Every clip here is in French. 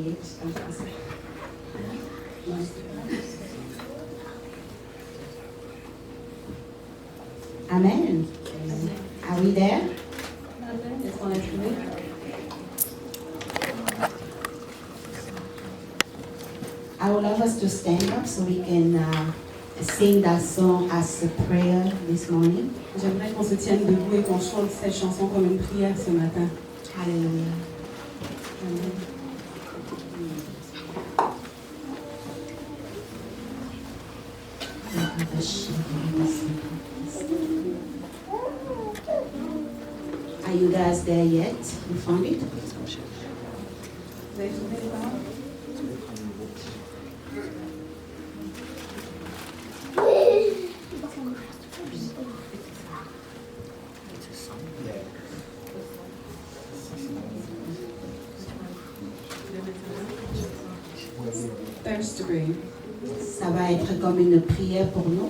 prier en français. Amen. Are we there? Est-ce qu'on l'a trouvé? I would love us to stand up so we can sing that song as a prayer this morning. J'aimerais qu'on se tienne debout et qu'on chante cette chanson comme une prière ce matin. Hallelujah. Amen. Are you guys there yet? You found it? Vous avez trouvé les paroles? Thirst-to-bring. Ça va être comme une prière pour nous.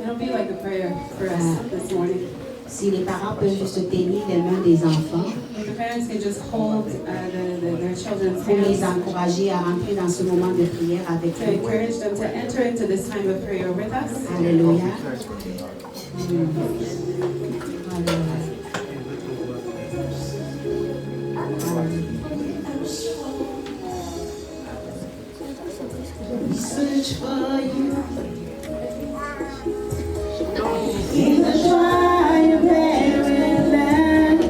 It'll be like a prayer for us this morning. Si les parents peuvent juste tenir les mains des enfants If the parents can just hold their children's pour les hands encourager à rentrer dans ce moment de prière avec to nous. encourage them to enter into this time of prayer with us. Alléluia. We search for you in the dry and barren land.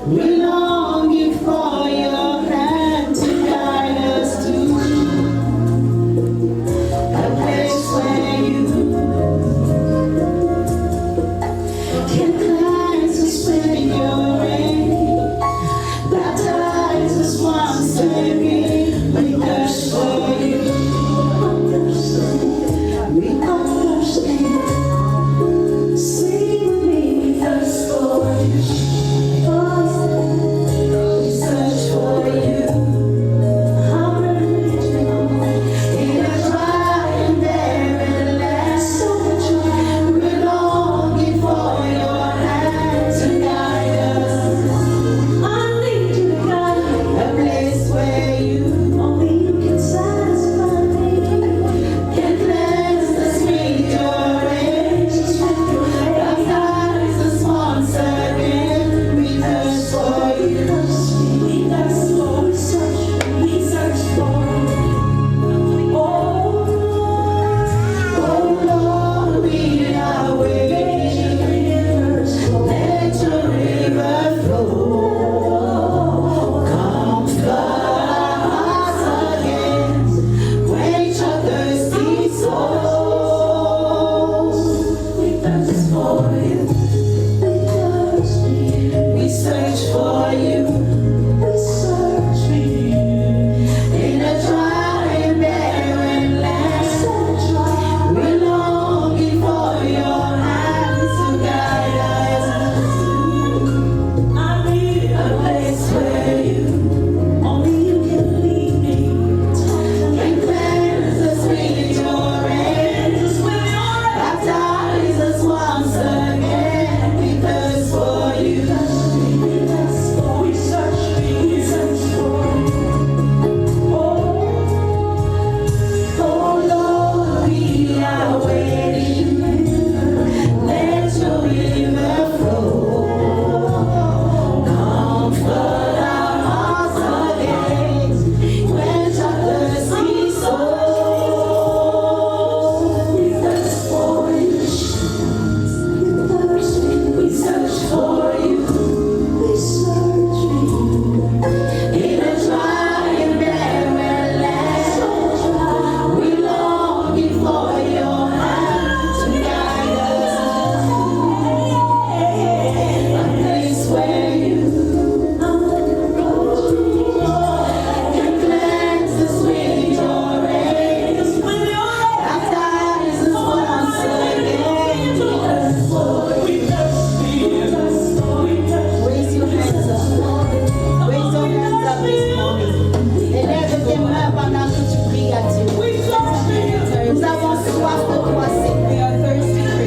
We longing for your hand to guide us to a place where you can cleanse us with your rain, baptize us once again. We thirst for you. We understand. Sing with me, thirst for you. We search for you. In a dry and barren land, we're longing for your hand to guide us. I need you to guide me. A place where you only you can satisfy me. Can cleanse us with your rays. Baptize us once again. We thirst for you. We thirst for you. We search for you. Oh Lord, we are waiting. Let your river flow. Come flood our hearts again. Quench our thirsty souls. We thirst for you. We search for you. We search for you. In a dry and barren land, we're longing for your hand to guide us. I need a place where you only you can lead me. Can cleanse us with your rays. Baptize us once again. We thirst for you. We search for you. Oh Lord, we are waiting. Let your river flow. Come flood our hearts again. Quench our thirsty souls. We thirst for you. We search for you. We search for you. In a dry and barren land, we longing for your hand to guide us. A place where you can cleanse us with your rays. Baptize us once again. Raise your hands up. Raise your hands up this morning. Élève tes mains pendant que tu pries à Dieu. Nous avons soif de toi, Seigneur.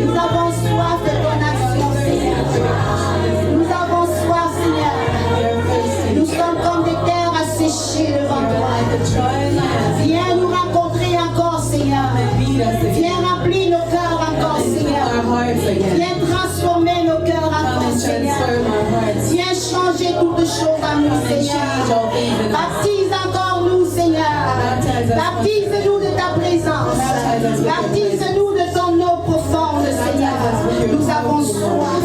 Nous avons soif de ton action, Seigneur. Nous avons soif, Seigneur. Nous sommes comme des terres asséchées devant toi. the dry land. Viens nous rencontrer encore, Seigneur. Meet us again. Viens remplir nos cœurs encore, And fill Seigneur. our hearts again. Viens transformer nos cœurs Come encore, and Seigneur. transform our hearts. Viens changer toutes choses en nous, Come and change Seigneur. all things in us. Baptise encore nous, Seigneur. Baptize us. Baptise-nous de ta présence. Baptize us with your Baptise-nous de ton eau profonde, Seigneur. Nous avons soif.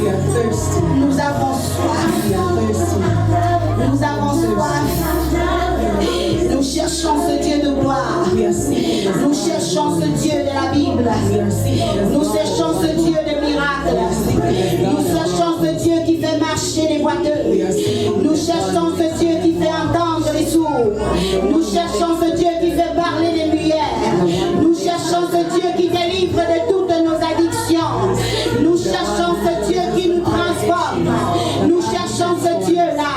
We are thirsty. Nous avons soif. We are thirsty. Nous avons soif. Nous cherchons ce Dieu de gloire. We are seeking this. Nous cherchons ce Dieu de la Bible. We are seeking this. Nous cherchons ce Dieu de miracles. Nous cherchons ce Dieu qui fait marcher les boiteux. Nous cherchons ce Dieu qui fait entendre les sourds. Nous cherchons ce Dieu qui fait parler les muets. Nous cherchons ce Dieu qui délivre de toutes nos addictions. Nous cherchons ce Dieu qui nous transforme. Nous cherchons ce Dieu-là.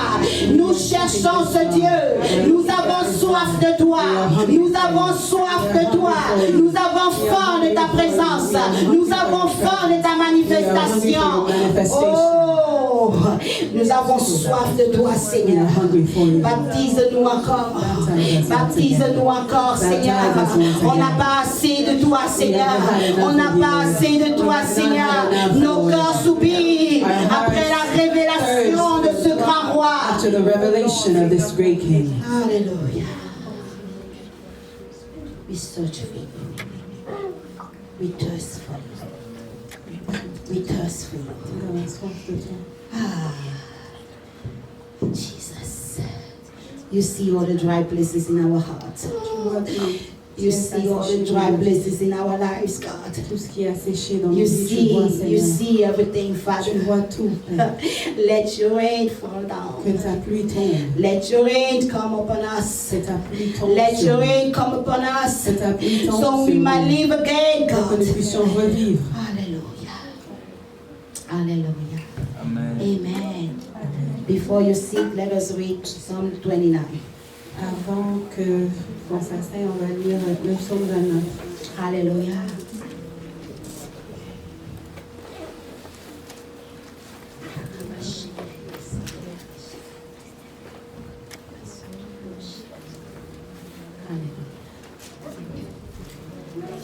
Nous cherchons ce Dieu. Nous avons soif de toi. Nous avons soif de toi. Nous avons faim de ta présence. Nous avons faim de ta manifestation. Oh, nous avons soif de toi, Seigneur. Baptise-nous encore. Baptise-nous encore, Seigneur. On n'a pas assez de toi, Seigneur. On n'a pas assez de toi, Seigneur. Nos cœurs soupirent après la révélation de ce grand roi. After the revelation of this great King. Hallelujah. We search for you. We thirst for you. We thirst for you. Nous avons soif de toi. Ah, Jesus. You see all the dry places in our hearts. Tu vois You see all the dry places in our lives, God. tout ce qui est asséché dans nos You vies. Tu vois, see, you Seigneur. see everything, Tu Father. vois tout. Père. Let your rain fall down. Que ta pluie tombe. Let your rain come upon us. Que ta pluie tombe. Let sur your nous. rain come upon us. Que ta pluie tombe. So sur we nous. might live again, Pour que God. nous puissions revivre. Hallelujah. Hallelujah. Amen. Amen. Before you sit, let us read Psalm 29. Avant que qu'on s'asseye, on va lire le psaume 29. Hallelujah.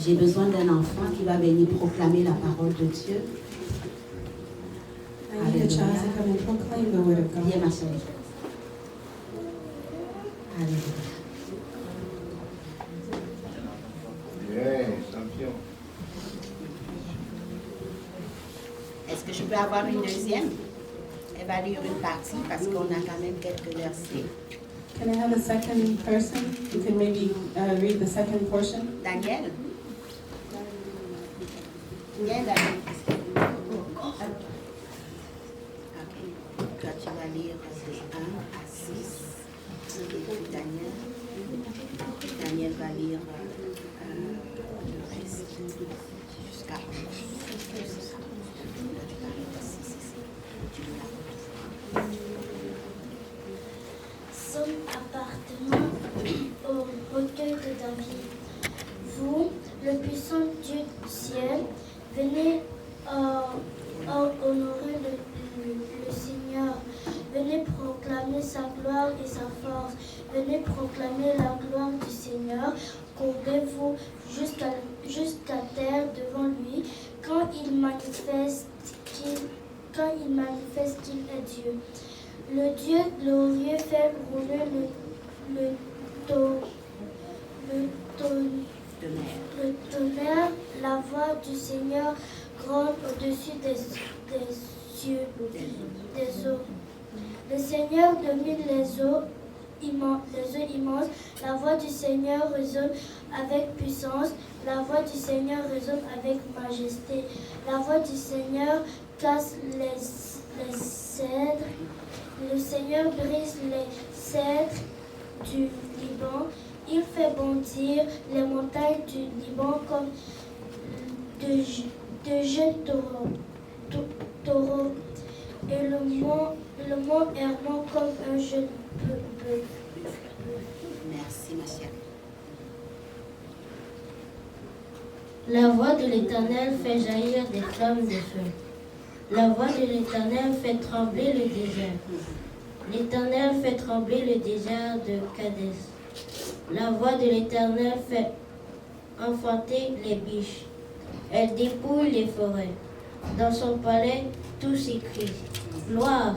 J'ai besoin d'un enfant qui va venir proclamer la parole de Dieu. I need a child to come and proclaim the word of God. Viens, ma chérie. Alléluia. Yeah, champion. Est-ce que je peux avoir une deuxième? Elle va lire une partie parce qu'on a quand même quelques versets. Can I have a second person? You can maybe read the second portion. Daniel? Viens, Daniel. Ok. Toi, tu vas lire de 1 à 6. Et puis Daniel. Daniel va lire le reste jusqu'à 11. Somme appartenant au recueil de David. Vous, le puissant Dieu du ciel, venez honorer le Seigneur. Venez proclamer sa gloire et sa force. Venez proclamer la gloire du Seigneur. Courbez-vous jusqu'à terre devant lui quand il manifeste qu'il est Dieu. Le Dieu glorieux fait rouler le tonnerre, la voix du Seigneur gronde au-dessus des cieux, des eaux. Le Seigneur domine les eaux immenses. La voix du Seigneur résonne avec puissance. La voix du Seigneur résonne avec majesté. La voix du Seigneur casse les cèdres. Le Seigneur brise les cèdres du Liban. Il fait bondir les montagnes du Liban comme de jeunes taureaux. Et le mont Hermon comme un jeune bœuf. Merci, ma chère. La voix de l'Éternel fait jaillir des flammes de feu. La voix de l'Éternel fait trembler le désert. L'Éternel fait trembler le désert de Kadès. La voix de l'Éternel fait enfanter les biches. Elle dépouille les forêts. Dans son palais, tout s'écrie. Gloire!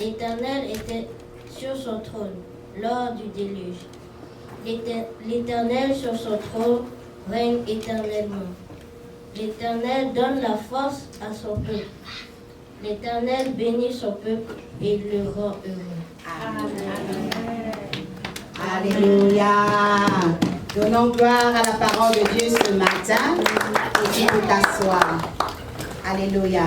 L'Éternel était sur son trône lors du déluge. L'Éternel sur son trône règne éternellement. L'Éternel donne la force à son peuple. L'Éternel bénit son peuple et le rend heureux. Alléluia. Donnons gloire à la parole de Dieu ce matin. Et tu peux t'asseoir. Alléluia.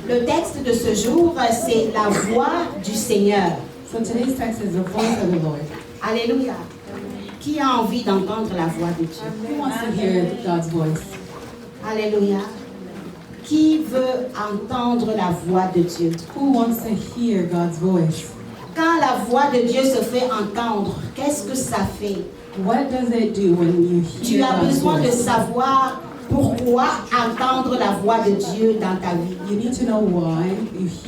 Le texte de ce jour, c'est la voix du Seigneur. So today's text is the voice of the Lord. Alléluia. Qui a envie d'entendre la voix de Dieu? Who wants to hear God's voice? Alléluia. Qui veut entendre la voix de Dieu? Who wants to hear God's voice? Quand la voix de Dieu se fait entendre, qu'est-ce que ça fait? What does it do when you Tu hear as God's besoin de voice? savoir pourquoi entendre la voix de Dieu dans ta vie. You need to know why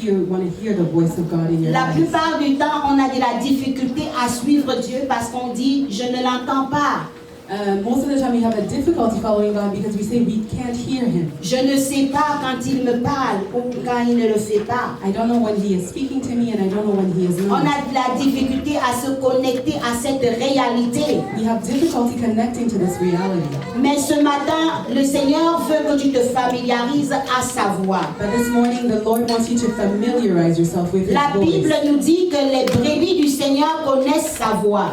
you want to hear the voice of God in your La life. plupart du temps, on a de la difficulté à suivre Dieu parce qu'on dit « je ne l'entends pas ». Most of the time we have a difficulty following God because we say we can't hear Him. Je ne sais pas quand il me parle ou quand il ne le fait pas. I don't know when He is speaking to me and I don't know when He is On not. a de la difficulté à se connecter à cette réalité. We have difficulty connecting to this reality. Mais ce matin, le Seigneur veut que tu te familiarises à sa voix. But this morning the Lord wants you to familiarize yourself with His La Bible voice. nous dit que les brebis du Seigneur connaissent sa voix.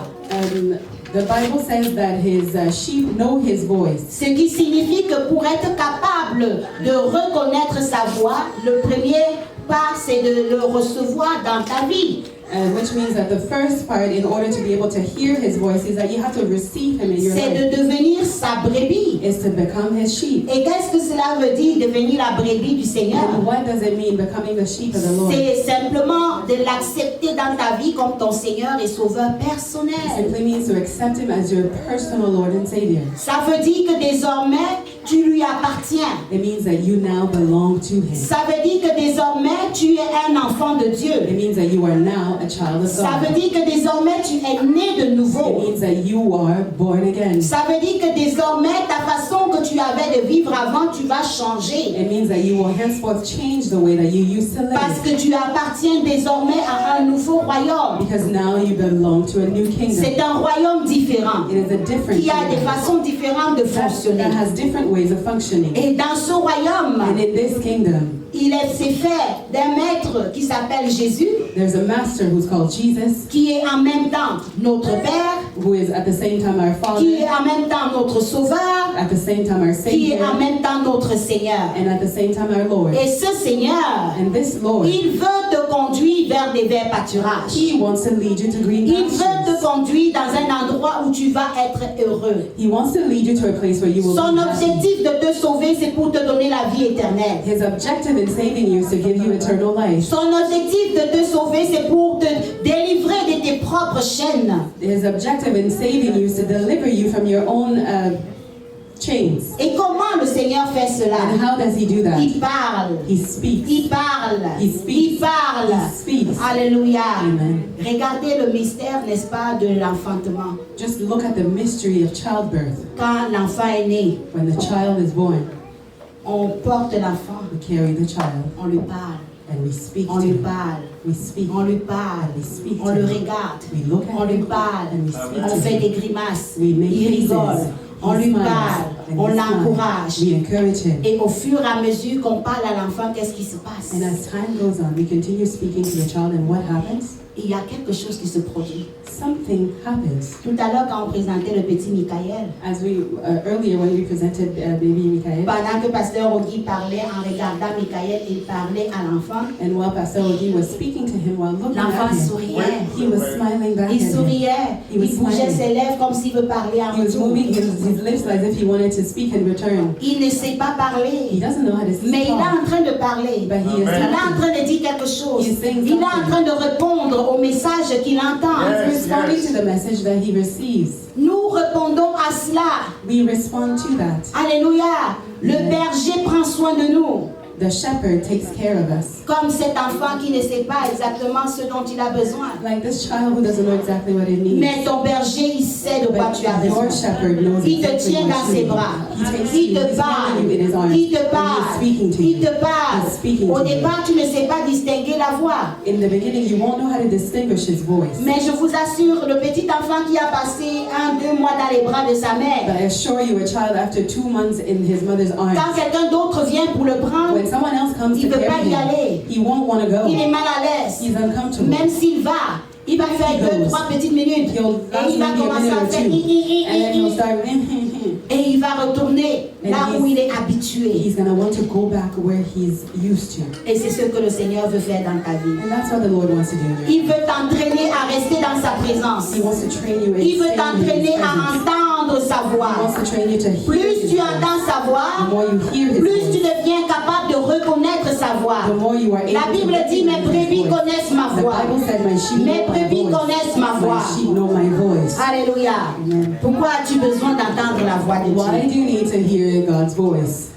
The Bible says that His sheep know His voice. Ce qui signifie que pour être capable de reconnaître sa voix, le premier pas, c'est de le recevoir dans ta vie. Which means that the first part, in order to be able to hear His voice, is that you have to receive Him in your C'est life. de devenir sa brebis. Is to become His sheep. Et qu'est-ce que cela veut dire, devenir la brebis du Seigneur? And what does it mean, becoming the sheep of the Lord? C'est simplement de l'accepter dans ta vie comme ton Seigneur et Sauveur It personnel. simply means to accept Him as your personal Lord and Savior. Ça veut dire que désormais, tu lui appartiens. It means that you now belong to Him. Ça veut dire que désormais, tu es un enfant de Dieu. It means that you are now a child of Ça veut God. dire que désormais, tu es né de It nouveau. means that you are born again. Ça veut dire que désormais, ta façon que tu avais de vivre avant, tu vas changer. It means that you will henceforth change the way that you used to Parce live. que tu appartiens désormais à un nouveau royaume. Because now you belong to a new kingdom. C'est un royaume différent, It is a different qui a des kingdom façons différentes de that fonctionner. has different ways of functioning. Et dans ce royaume, And in this kingdom, c'est fait d'un maître qui s'appelle Jésus, there's a master who's called Jesus, qui est en même temps notre Père, who is at the same time our qui est Father, en même temps notre Sauveur, at the same time our qui est en Savior, même temps notre Seigneur. and at the same time our Lord. Et ce Seigneur, And this Lord, il veut te conduire vers des verts pâturages. He wants to lead you to green Il veut te pastures. conduire dans un endroit où tu vas être heureux. He wants to lead you to a place where you will Son be happy. objectif de te sauver, c'est pour te donner la vie éternelle. His objective in saving you is to give you eternal life. Son objectif de te sauver, c'est pour te délivrer de tes propres chaînes. His objective in saving you is to deliver you from your own chains. Et comment le Seigneur fait cela? And how does He do that? Il parle. He speaks. Il parle. He speaks. Il parle. He speaks. Alléluia. Amen. Regardez le mystère, n'est-ce pas, de l'enfantement. Just look at the mystery of childbirth. Quand l'enfant est né, When the child is born, on porte l'enfant, we carry the child on lui parle, and we speak on to lui him. parle, We speak. on lui parle, We speak on to le him. regarde, We look on at lui him parle, and we speak on to fait him. des grimaces, We make il faces. rigole, on He lui smiles, parle, and on he smiles. l'encourage. We encourage him. Et au fur et à mesure qu'on parle à l'enfant, qu'est-ce qui se passe? And as time goes on, we continue speaking to the child, and what happens? Il y a quelque chose qui se produit. Something happens. Tout à l'heure, quand on présentait le petit Michael, As we earlier when we presented baby Michael, pendant que Pasteur Ogui parlait, en regardant Michael, il parlait à l'enfant. and while Pastor Ogi was speaking to him while looking L'enfant at him, souriait. he was smiling back Il at him. souriait, He was il bougeait smiling. ses lèvres comme s'il veut parler en He was retour. moving his lips as if he wanted to speak in return. Il ne sait pas He parler, doesn't know how to mais il est talk, en train de parler. but he is Il est en talking. train de dire quelque chose. He's saying Il est en something. train de répondre au message qu'il entend. He's responding to the message that he receives. Nous répondons à cela. We respond to that. Alléluia. Le berger prend soin de nous. The shepherd takes care of us. Comme cet enfant qui ne sait pas exactement ce dont il a besoin. Like this child who doesn't know exactly what it needs. Mais ton berger, il sait de quoi But tu as besoin. your shepherd knows Il te exactly tient what dans you ses need. bras. He takes Il you, te he's parle. holding you in his arms. Il te And parle. he's speaking to Il you. te parle. He's speaking Au to you. départ, tu ne sais pas distinguer la voix. In the beginning, you won't know how to distinguish his voice. Mais je vous assure, le petit enfant qui a passé 1-2 mois dans les bras de sa mère, But I assure you, a child after 2 months in his mother's arms, quand quelqu'un d'autre vient pour le prendre, when someone else comes il to ne veut pas carry y aller. him, he won't want to go. Il est mal à l'aise. He's uncomfortable. Même s'il va, il va faire 2-3 petites minutes. He'll Et last il va maybe a commencer minute à or faire two, and then he'll start. et il va retourner là où il est habitué. He's gonna want to go back where he's used to, Et c'est ce que le Seigneur veut faire dans ta vie. and that's what the Lord wants to do. In your Il veut t'entraîner à rester dans sa présence. He wants to train you in Il veut staying in His t'entraîner à presence. entendre sa He voix. wants to train you to hear Plus His tu voice. entends sa The voix, more you hear His plus tu voice, deviens capable de reconnaître sa voix. the more you are able La to Bible dit, mes recognize brebis His voice. connaissent ma The voix. Bible said, "My sheep Mes know my brebis voice. connaissent ma voix. My sheep know my voice." Alléluia. Pourquoi as-tu besoin d'entendre la voix de Why Dieu? do you need to hear God's voice?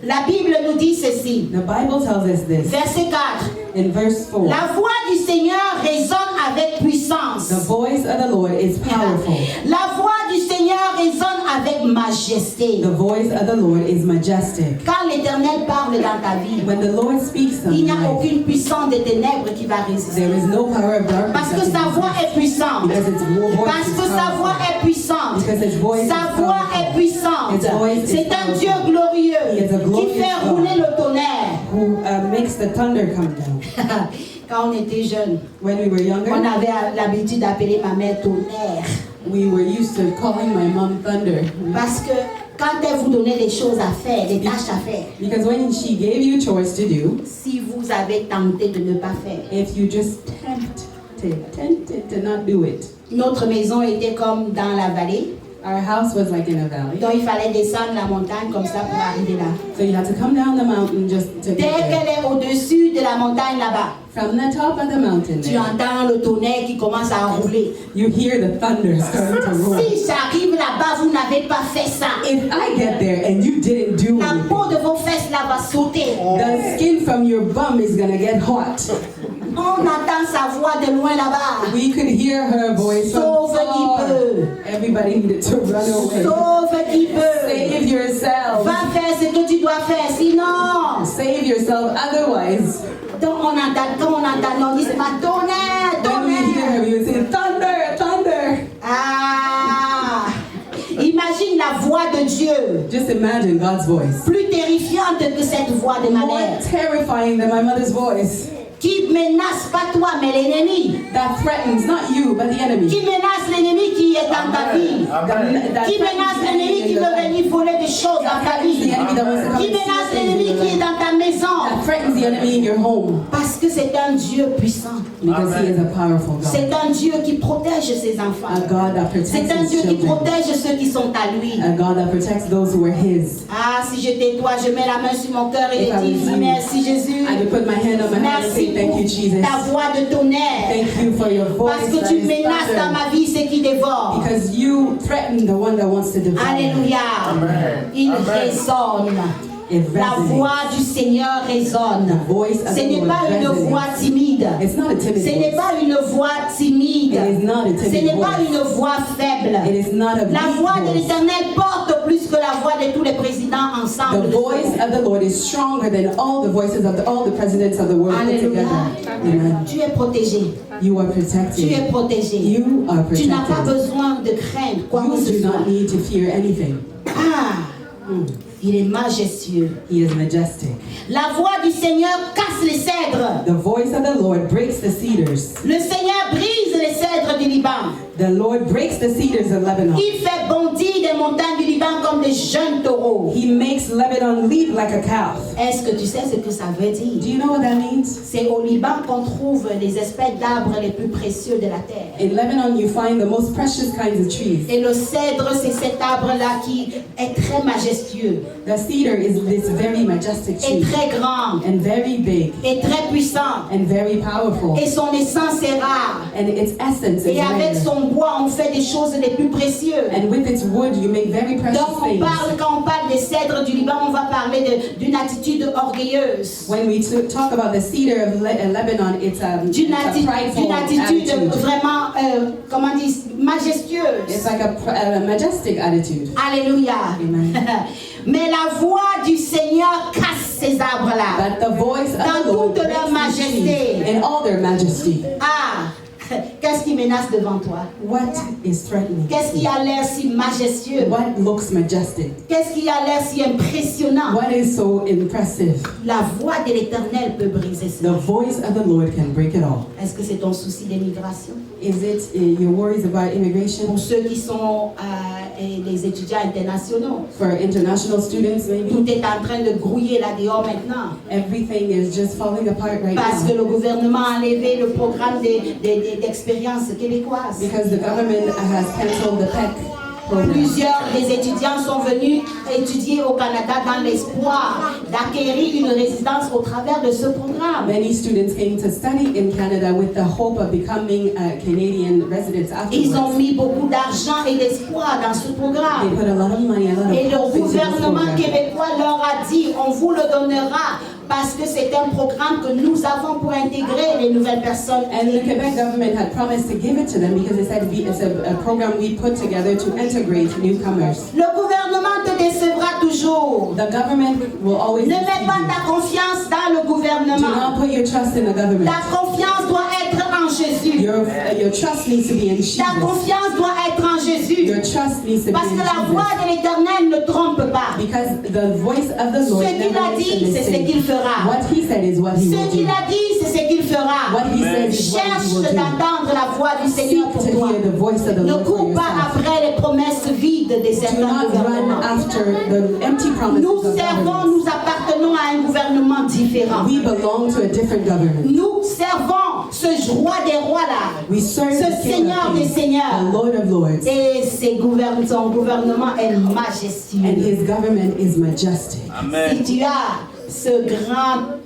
La Bible nous dit ceci. The Bible tells us this Verset 4. in verse 4. La voix du Seigneur résonne avec puissance. The voice of the Lord is powerful. La voix du Seigneur résonne avec majesté. The voice of the Lord is majestic. Quand l'Éternel parle dans ta vie, When the Lord speaks il n'y a something, aucune puissance des ténèbres qui va résister. there is no power of darkness Parce que that sa can voix resist. est puissante. Because its voice Parce is que sa voix powerful. est puissante. Because his voice Sa is voix powerful. est puissante. His voice is C'est un powerful. Dieu glorieux He is a qui glorious fait God. rouler le tonnerre. Who makes the thunder come down. Quand on était jeune, When we were on younger, avait l'habitude d'appeler ma mère tonnerre. we were used to calling my mom thunder. Parce que quand elle vous donnait des choses à faire, des tâches à faire, Because when she gave you chores to do, si vous avez tenté de ne pas faire, if you just tempted to not do it, notre maison était comme dans la vallée, our house was like in a valley. donc il fallait descendre la montagne comme ça pour arriver là. So you had to come down the mountain just to Dès get there. qu'elle est au-dessus de la montagne là-bas, From the top of the mountain tu there, entends le tonnerre qui commence à rouler. you hear the thunder starting to roll. Si j'arrive là-bas, vous n'avez pas fait ça, If I get there and you didn't do la anything, peau de vos fesses là va sauter. the skin from your bum is gonna get hot. On entend sa voix de loin là-bas. We could hear her voice from Sauve qui far. peut. Everybody needed to run away. Sauve qui peut. Save yourself. Va faire ce que tu dois faire, sinon. Save yourself. Otherwise, Donc on entend, quand on entend, on dit c'est ma tonnerre, when we hear her, tonnerre. we would say, thunder, thunder. Ah, imagine la voix de Dieu, Just imagine God's voice. plus terrifiante que cette voix de ma More mère, terrifying than my mother's voice. qui menace pas toi mais l'ennemi, That threatens not you, but the enemy. qui menace l'ennemi qui est dans ta vie, That qui menace l'ennemi qui veut venir voler des choses dans ta vie, the enemy that wants to come qui and menace steal l'ennemi things in qui your est life. dans ta maison, That threatens the enemy in your home. parce que c'est un Dieu puissant, Because he is a powerful God. c'est un Dieu qui protège ses A enfants, God that protects c'est un his Dieu qui children. protège ceux qui sont à lui. A God that protects those who are his. Ah, si j'étais toi, je mets la main sur mon cœur et If I je dis was you, merci Jésus. I would put my hand on my heart and Merci say, thank you, pour Jesus. ta voix de tonnerre. Thank you for your voice Parce que that tu is menaces dans thunder. ma vie ce qui dévore. Because you threaten the one that wants to devour. Alléluia. Amen. Il Amen. résonne. It La resonates. voix du Seigneur résonne. The voice of Ce the n'est Lord pas une resonates. voix timide. It's not a Ce timid n'est voice. pas une voix timide. It is not a Ce timid n'est pas voice. une voix faible. It is not a La weak voix de voice. l'Éternel porte plus que la voix de tous les présidents The ensemble. voice of the Lord is stronger than all the voices of all the presidents of the world put Alléluia. together. Amen. Tu es protégé. You are Tu es protected. protégé. You are Tu n'as pas protected. besoin de craindre quoi que You ce do soit. not need to fear anything. Ah, il est majestueux. He is majestic. La voix du Seigneur casse les cèdres. The voice of the Lord breaks the cedars. Le Seigneur brise les cèdres du Liban. The Lord breaks the cedars of Lebanon. Il fait bondir des montagnes du Liban comme des jeunes taureaux. He makes Lebanon leap like a calf. Est-ce que tu sais ce que ça veut Do dire? you know what that means? C'est au Liban qu'on trouve les espèces d'arbres les plus précieux de la terre. In Lebanon, you find the most precious kinds of trees. Et le cèdre, c'est cet arbre-là qui est très majestueux, The cedar is this very majestic est tree très grand, and very big est très puissant. and very powerful. Et son essence est rare. And its essence is Et avec rare. son bois, on fait des choses les plus précieuses. And with its wood, you make very precious precious Donc things. quand on parle des cèdres du Liban, on va parler d'une attitude orgueilleuse. When we talk about the cedar of Lebanon, it's a prideful D'une attitude attitude. vraiment, comment dire, majestueuse. It's like a majestic attitude. Alléluia. Amen. Mais la voix du Seigneur casse ces arbres-là. But the voice of Dans the Lord toute leur breaks these majesté. trees in all their majesty. Ah, qu'est-ce qui menace devant toi? What is threatening? Qu'est-ce qui a l'air si majestueux? What looks majestic? Qu'est-ce qui a l'air si impressionnant? What is so impressive? La voix de l'Éternel peut briser The cela. voice of the Lord can break it all. Est-ce que c'est ton souci d'immigration? Is it your worries about immigration? Pour ceux qui sont les étudiants internationaux, For international students, maybe? tout est en train de grouiller là-dehors maintenant. Everything is just falling apart right Parce que now. le gouvernement a enlevé le programme d'expérience québécoise. Because the government has canceled the PEC program. Plusieurs des étudiants sont venus étudier au Canada dans l'espoir d'acquérir une résidence au travers de ce programme. Many students came to study in Canada with the hope of becoming Canadian residents Ils ont afterwards. mis beaucoup d'argent et d'espoir dans ce They programme. put a lot of money, a lot Et of le hope into this gouvernement program. québécois leur a dit, on vous le donnera parce que c'est un programme que nous avons pour intégrer les nouvelles personnes. And the Quebec government had promised to give it to them because they said it's a program we put together to integrate newcomers. Le gouvernement te décevra toujours. The government will always Ne deceive mets pas you. ta confiance dans le Do gouvernement. not put your trust in the government. Ta confiance doit être en Jésus. Your trust needs to be in Jesus. Ta confiance doit être en Jésus. Your trust needs to be Parce in que la voix Jesus. de l'Éternel ne trompe pas. Because the voice of the Lord Ce qu'il never a makes dit, a c'est ce qu'il mistake. fera. What he said is what he Ce will qu'il do. a dit, c'est ce qu'il fera. What he says is what he Cherche will do. d'entendre la voix du Seigneur Seek pour to toi. hear the voice of the Ne Lord for cours pas yourself. après les promesses vides des Do certains not run gouvernements. after the empty promises Nous of servons, government. nous appartenons à un gouvernement différent. We belong to a different government. Nous servons ce roi des rois là, We serve ce the King Seigneur of des Kings, seigneurs. the Lord of Lords, Et son gouvernement est and majestueux. his government is majestic. Si tu as ce grand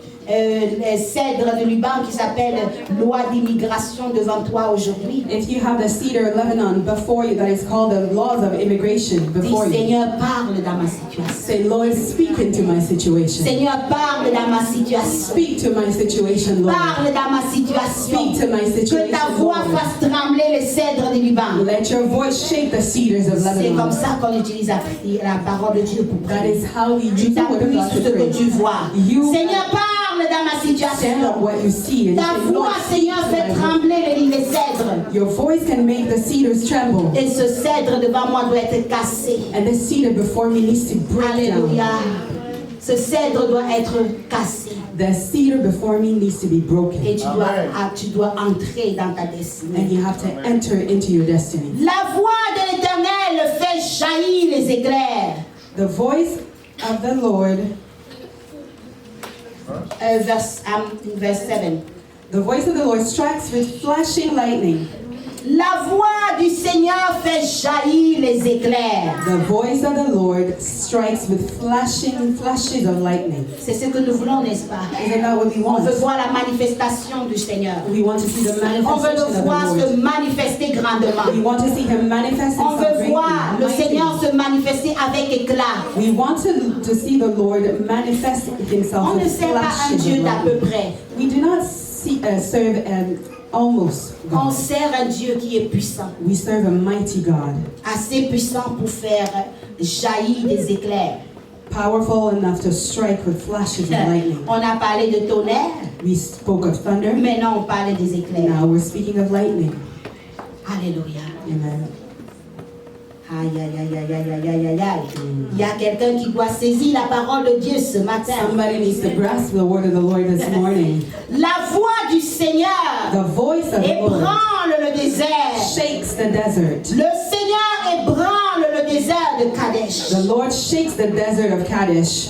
cèdre de Liban qui s'appelle loi d'immigration devant toi aujourd'hui, If you have the cedar of Lebanon before you, that is called the laws of immigration dis before you. Seigneur, parle dans ma situation. Say, Lord, speak into my situation. Seigneur, parle dans ma situation. Speak to my situation, Lord. Parle dans ma situation. Speak to my Que situation, ta voix Lord. fasse trembler les cèdres du Liban. Let your voice shake the cedars of C'est comme Lebanon. ça qu'on utilise la parole de Dieu pour That prier. is how we Tu use the word of t'appuies God sur to ce que pray. tu vois. You Seigneur, parle dans ma stand situation. up what you see. And Ta say, Lord, voix, speak Seigneur, to fait my voice. trembler les cèdres. Your voice can make the cedars tremble. Et ce cèdre devant moi doit être cassé. And the cedar before me needs to break Alléluia. down. Ce cèdre doit être cassé. The cedar before me needs to be broken. Et Amen. tu dois entrer dans ta And destinée. you have to enter into your destiny. La voix de l'Éternel fait jaillir les éclairs. The voice of the Lord, Verse 7. the voice of the Lord strikes with flashing lightning. La voix du Seigneur fait jaillir les éclairs. The voice of the Lord strikes with flashes of lightning. C'est ce que nous voulons, n'est-ce pas? Isn't that what we On want? veut voir la manifestation du Seigneur. We want to see the On veut manifestation le of voir the se Lord. manifester We grandement. want to see Him manifest On Himself veut voir le greatly, Seigneur mighty. se manifester avec éclat. We want to see the Lord manifest Himself On ne with sert pas un flashes Dieu of d'à peu lightning. près. We do not serve an almost On God. sert un Dieu qui est puissant. We serve a mighty God, Assez puissant pour faire jaillir des éclairs. powerful enough to strike with flashes of lightning. On a parlé de tonnerre, We spoke of thunder. maintenant on parle des éclairs. Now we're speaking of lightning. Alléluia. Amen. Aïe, aïe, aïe, aïe, aïe, aïe, aïe, aïe. Il y a quelqu'un qui doit saisir la parole de Dieu ce matin. Somebody needs to grasp the word of the Lord this morning. La voix du Seigneur The voice of the Lord ébranle le désert. shakes the desert. Le Seigneur ébranle le désert de Kadesh. The Lord shakes the desert of Kadesh.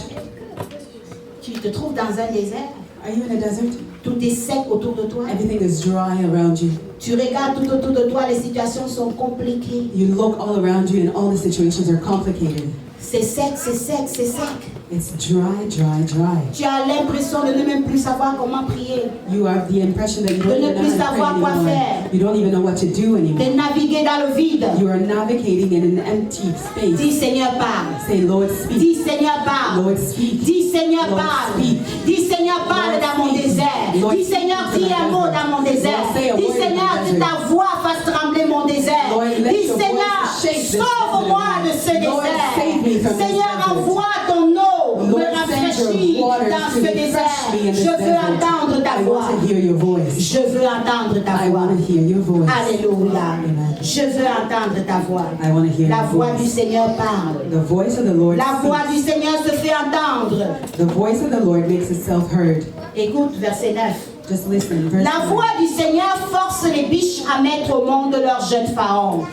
Tu te trouves dans un désert. Are you in a desert? Tout est sec autour de toi. Everything is dry around you. Tu regardes tout autour de toi, les situations sont compliquées. You look all around you and all the situations are complicated. C'est sec, c'est sec, c'est sec. It's dry, dry, dry. Tu as l'impression de ne même plus savoir comment prier, You have the impression that you don't De ne even plus know how to savoir quoi pray anymore. faire. You don't even know what to do anymore. de naviguer dans le vide. You are navigating in an empty space. Dis Seigneur, parle. Say, Lord, speak. Dis Seigneur, parle. Lord, speak. Dis Seigneur, Lord, parle. speak. Dis Seigneur, parle Lord, dans mon speak. désert. Lord, Dis speak Seigneur, to dis my un mot desert. dans mon désert. Lord, say a Dis word in Seigneur, my que desert. ta voix fasse trembler mon désert. Lord, let Dis your voice Seigneur, shake this sauve-moi de ce desert. Lord, save me désert. from this Seigneur, desert. envoie ton eau, me Lord, send rafraîchis your water dans to ce refresh désert. me in this Je veux desert. entendre ta I voix. want to hear your voice. Je veux entendre ta I voix. want to hear your voice. Alléluia. Amen. Je veux entendre ta voix. I want to hear La your voix du voice. Seigneur parle. The voice of the Lord La voix speaks. du Seigneur se fait entendre. The voice of the Lord makes itself heard. Écoute, verset 9. Just listen. Verse La 9. voix du Seigneur force les biches à mettre au monde leurs jeunes pharaons.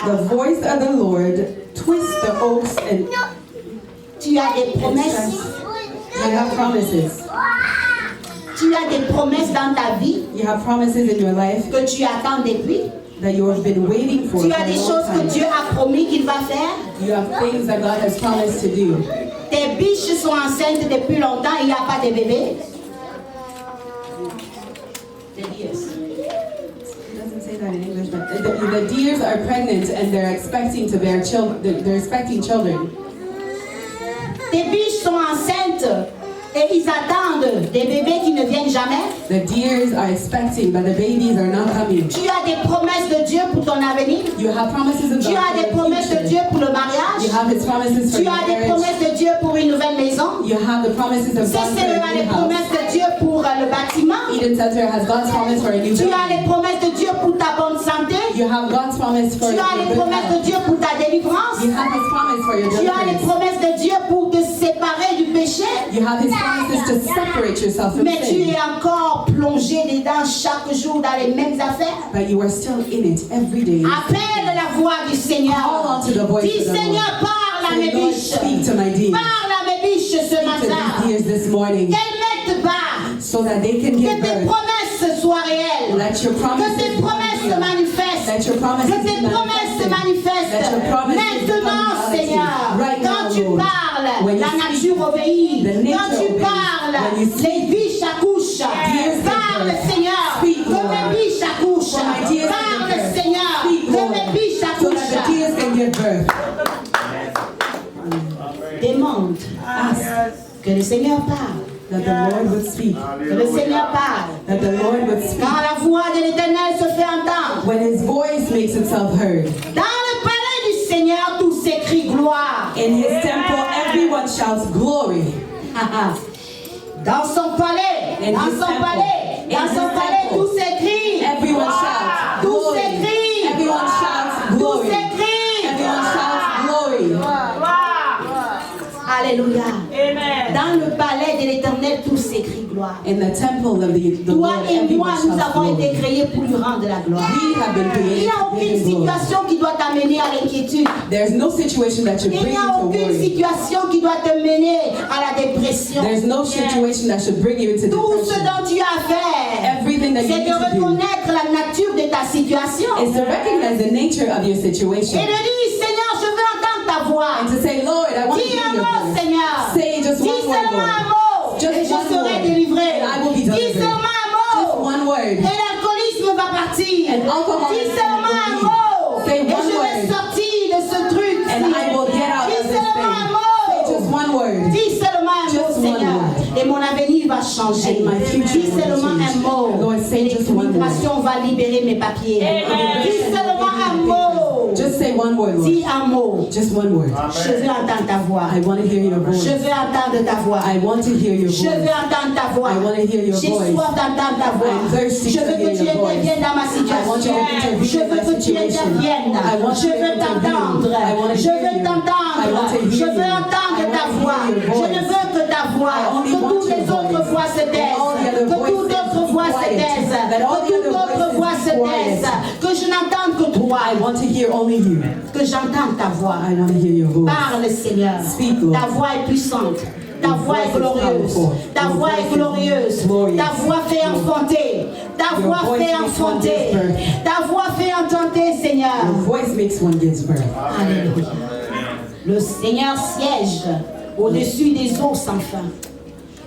The voice of the Lord twists the oaks and Tu as des promesses. you have promises. Tu as des promesses dans ta vie You have promises in your life que tu attends depuis. that you have been waiting for Tu a as des long choses que time. Dieu a promis qu'il va faire. You have things that God has promised to do. Tes biches sont enceintes depuis longtemps, il n'y a pas de bébé. It doesn't say that in English, but the deers are pregnant and they're expecting to bear children. They're expecting children. Tes biches sont enceintes et ils attendent des bébés qui ne viennent jamais. The deers are expecting, but the babies are not coming. Tu as des promesses de Dieu pour ton avenir. You have promises of Tu God as for des your promesses de future. Dieu pour le mariage. You have His promises for Tu your as des marriage. promesses de Dieu pour une nouvelle maison. You have the promises of God for CCE a a new les house. promesses de Dieu pour le bâtiment. Eden Center has God's promise for a new Tu as building. les promesses de Dieu pour ta bonne santé. You have God's promise for Tu as your les good promesses de health. Dieu pour ta délivrance. You have His promise for your Tu as les deliverance. promesses de Dieu pour te séparer du péché. You have His promises to separate yourself from Mais tu sin. es encore plongé dedans chaque jour dans les mêmes affaires. But you are still in it every day. Appelle la voix du Seigneur. Call unto the voice Dis of the Seigneur, Lord. parle à mes Say, Lord, biches. speak to my deer. Parle à mes biches ce Speak to matin. these deers this morning Qu'elles mettent bas. so that they can Que give tes birth. promesses soient réelles. Let your Que promises tes promesses se be manifestent. Let your promises Que tes be promesses se manifested. Let your manifestent. promises Maintenant, become reality. Seigneur, Right quand now, tu Lord. parles, When you la speak, nature obéit. the nature Quand tu obeys. parles, When you les biches accouchent. Deers give Parle, birth. Seigneur, Speak, que Lord. mes biches accouchent. For my deers to Parle, give birth. Seigneur, Speak, que Lord, mes biches so that the accouchent. deers can give birth. Demande Ask que le Seigneur parle. that the Lord would speak. Que le Seigneur parle. That the Lord would speak. Quand la voix de l'Éternel se fait entendre. When His voice makes itself heard. Dans le palais du Seigneur, tout s'écrie gloire. In His temple, everyone shouts glory. Dans son palais, In dans his son temple. palais, dans In son his palais, temple. tout s'écrit. Everyone shouts Tout glory. s'écrit. Everyone shouts Tout glory. s'écrit. Everyone shouts glory. Alléluia. Amen. Dans le palais de l'Éternel, tout s'écrit gloire. In the temple of the Toi Lord, et moi, everyone nous shouts avons été glory. créés pour lui rendre la gloire. We have been Il created n'y a to aucune give Him glory. situation qui doit t'amener à l'inquiétude. There's no situation that should Il bring n'y you a to aucune worry. situation qui doit te mener à la dépression. There's no situation that should bring you into Tout ce depression. dont tu as à faire, Everything that you c'est need de to do reconnaître la nature de ta situation. is to recognize the nature of your Et situation. de dire, Seigneur, je veux entendre ta voix. And to say, Lord, I want to Dis hear un your mot, voice. Seigneur. Say just Dis one word, seulement Lord. un mot. Just Et je one serai word. délivré. And I will be Dis delivered. seulement un Just mot. one word. Et l'alcoolisme va partir. And alcoholism Dis seulement un will leave. mot. Say Et one je vais word. sortir de ce truc. And I will get out Dis of this seulement un thing. mot. Say just one word. Dis seulement un mot, Just one Seigneur. word. Et mon avenir va changer. And my future Dis will seulement change. un mot. Lord, say Et just one word. l'immigration va libérer mes papiers. Dis seulement un mot. Just say one word, Lord. Dis un mot. Just one word. Je veux entendre ta voix. I want to hear your voice. Je veux entendre ta voix. I want to hear your Je veux voice. entendre ta voix. I want to hear your J'ai voice. soif d'entendre ta voix. I'm thirsty Je to veux hear que tu your voice. interviennes dans ma I want you situation. to intervene Je in veux that que tu situation. interviennes. I want Je you to veux intervene. t'entendre. I want to Je hear veux you. I t'entendre. want to hear Je veux you. entendre I ta want to voix. hear your Je voice. ne veux que ta voix. I only Que want toutes your les autres voice. voix se taisent. all the other Que toutes voices d'autres be voix se quiet. taisent. That all Que the toutes other d'autres voices voix be se quiet. taisent. Que je n'entende que toi. I want to hear only you. Que j'entende ta voix. I want to hear your voice. Parle, Seigneur. Speak, Lord. Ta voix est puissante. Ta Your voix voice est is glorieuse. powerful. Ta Your voix voice est is glorieuse. glorious. Ta voix fait enfanter. Ta Your voix voice fait makes one enfanter. give birth. Ta voix fait entendre, Seigneur. Your voice makes one gives birth. Alléluia. Le Seigneur siège au-dessus des eaux sans fin.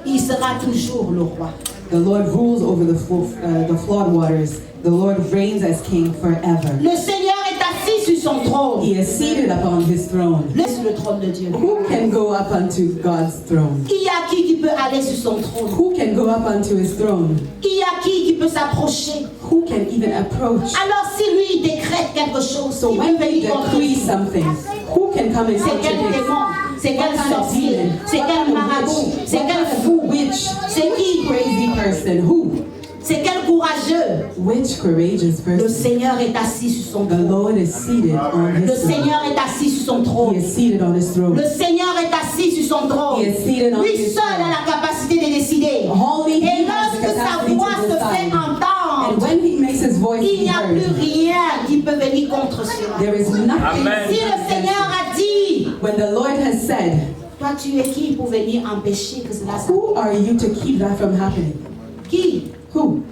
Il sera toujours le roi. The Lord rules over the flood waters. The Lord reigns as king forever. Le Seigneur est assis sur son trône. He is seated upon his throne. Sur le trône de Dieu. Who can go up unto God's throne? Il y a qui peut aller sur son trône? Who can go up unto his throne? Il y a qui peut s'approcher? Who can even approach? Alors si lui décrète quelque chose, So qui when peut he venir contre decrees lui? something, who can come and C'est quel contradict? démon? C'est quel What kind of sorcier? demon? C'est What quel kind of marabout? witch? C'est What quel kind of fou? witch? C'est qui? Crazy person. Who? C'est quel courageux? Which courageous Le person? Seigneur est assis sur son The trône. Lord is seated on Le his throne. Seigneur est assis sur son He trône. is seated on his throne. Le Seigneur est assis sur son trône. He is seated on Lui his seul a throne. la capacité de décider. Only Et he has the lorsque sa capacity voix to se fait decide. And entendre, when he makes his voice il be n'y a plus heard, rien qui peut venir contre cela. there is nothing. Amen. Si le Seigneur a dit, When the Lord has said, toi tu es qui pour venir empêcher que cela se who are you to keep that from happening? Qui? Who?